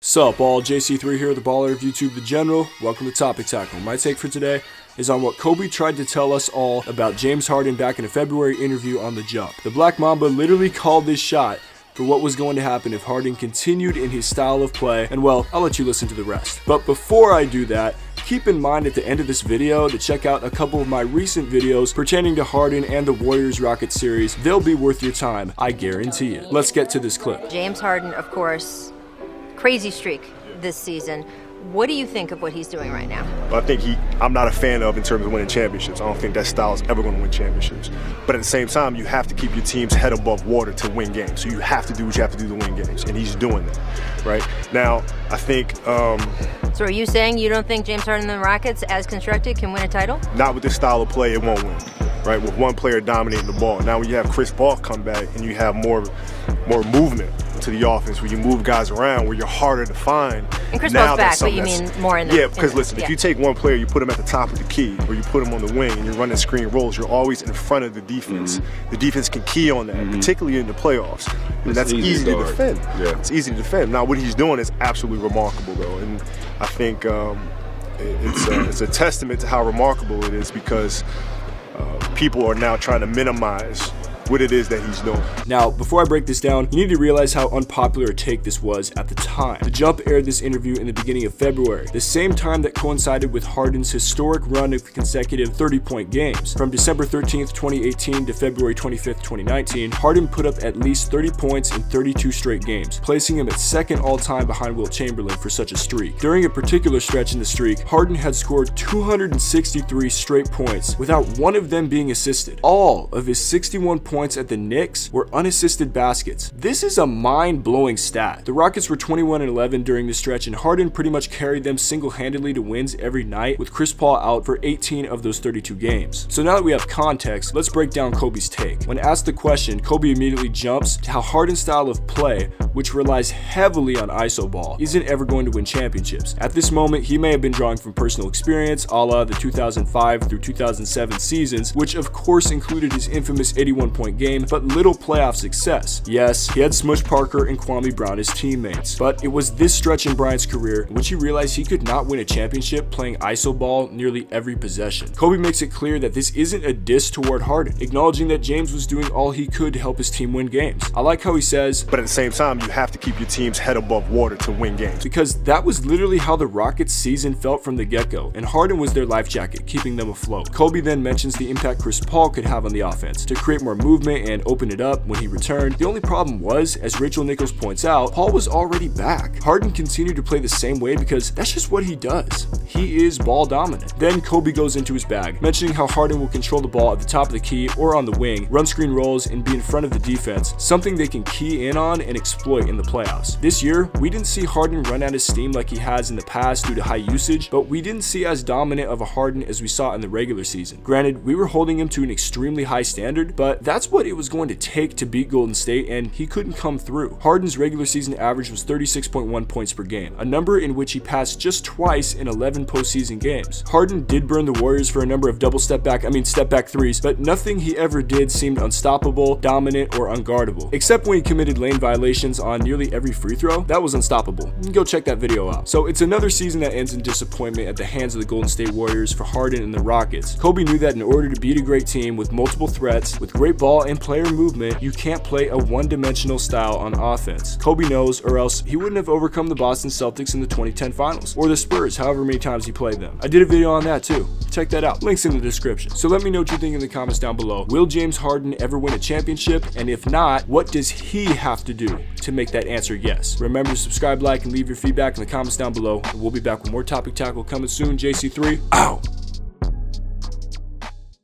Sup all, JC3 here, the baller of YouTube, the General. Welcome to Topic Tackle. My take for today is on what Kobe tried to tell us all about James Harden back in a February interview on The Jump. The Black Mamba literally called this shot for what was going to happen if Harden continued in his style of play, and well, I'll let you listen to the rest. But before I do that, keep in mind at the end of this video to check out a couple of my recent videos pertaining to Harden and the Warriors-Rockets series. They'll be worth your time, I guarantee it. Let's get to this clip. James Harden, of course, crazy streak this season. What do you think of what he's doing right now? I think I'm not a fan of in terms of winning championships. I don't think that style is ever going to win championships. But at the same time, you have to keep your team's head above water to win games. So you have to do what you have to do to win games, and he's doing that, right? Now, I think... So are you saying you don't think James Harden and the Rockets, as constructed, can win a title? Not with this style of play, it won't win, right? With one player dominating the ball. Now when you have Chris Paul come back and you have more movement to the offense, where you move guys around, where you're harder to find. And Chris Paul's back, but you mean more in the... Yeah, because listen, if you take one player, you put him at the top of the key, or you put him on the wing, and you're running screen rolls, you're always in front of the defense. The defense can key on that, particularly in the playoffs. And that's easy to defend. Yeah. It's easy to defend. Now, what he's doing is absolutely remarkable, though. And I think it's a testament to how remarkable it is, because people are now trying to minimize what it is that he's doing. Now, before I break this down, you need to realize how unpopular a take this was at the time. The Jump aired this interview in the beginning of February, the same time that coincided with Harden's historic run of consecutive 30-point games. From December 13th, 2018 to February 25th, 2019, Harden put up at least 30 points in 32 straight games, placing him at second all-time behind Wilt Chamberlain for such a streak. During a particular stretch in the streak, Harden had scored 263 straight points without one of them being assisted. All of his 61 points at the Knicks were unassisted baskets. This is a mind-blowing stat. The Rockets were 21-11 during this stretch, and Harden pretty much carried them single-handedly to wins every night, with Chris Paul out for 18 of those 32 games. So now that we have context, let's break down Kobe's take. When asked the question, Kobe immediately jumps to how Harden's style of play, which relies heavily on ISO ball, isn't ever going to win championships. At this moment, he may have been drawing from personal experience, a la the 2005 through 2007 seasons, which of course included his infamous 81-point game, but little playoff success. Yes, he had Smush Parker and Kwame Brown as teammates, but it was this stretch in Bryant's career in which he realized he could not win a championship playing ISO ball nearly every possession. Kobe makes it clear that this isn't a diss toward Harden, acknowledging that James was doing all he could to help his team win games. I like how he says, but at the same time, you have to keep your team's head above water to win games. Because that was literally how the Rockets season felt from the get-go, and Harden was their life jacket, keeping them afloat. Kobe then mentions the impact Chris Paul could have on the offense, to create more movement and open it up when he returned. The only problem was, as Rachel Nichols points out, Paul was already back. Harden continued to play the same way because that's just what he does. He is ball dominant. Then Kobe goes into his bag, mentioning how Harden will control the ball at the top of the key or on the wing, run screen rolls, and be in front of the defense, something they can key in on and exploit in the playoffs. This year, we didn't see Harden run out of steam like he has in the past due to high usage, but we didn't see as dominant of a Harden as we saw in the regular season. Granted, we were holding him to an extremely high standard, but that's what it was going to take to beat Golden State, and he couldn't come through. Harden's regular season average was 36.1 points per game, a number in which he passed just twice in 11 postseason games. Harden did burn the Warriors for a number of step back threes, but nothing he ever did seemed unstoppable, dominant, or unguardable. Except when he committed lane violations on nearly every free throw, that was unstoppable. You can go check that video out. So it's another season that ends in disappointment at the hands of the Golden State Warriors for Harden and the Rockets. Kobe knew that in order to beat a great team with multiple threats, with great ball and player movement, you can't play a one-dimensional style on offense. Kobe knows, or else he wouldn't have overcome the Boston Celtics in the 2010 finals, or the Spurs, however many times he played them. I did a video on that too. Check that out. Links in the description. So let me know what you think in the comments down below. Will James Harden ever win a championship? And if not, what does he have to do to make that answer yes? Remember to subscribe, like, and leave your feedback in the comments down below. And we'll be back with more Topic Tackle coming soon. JC3, out!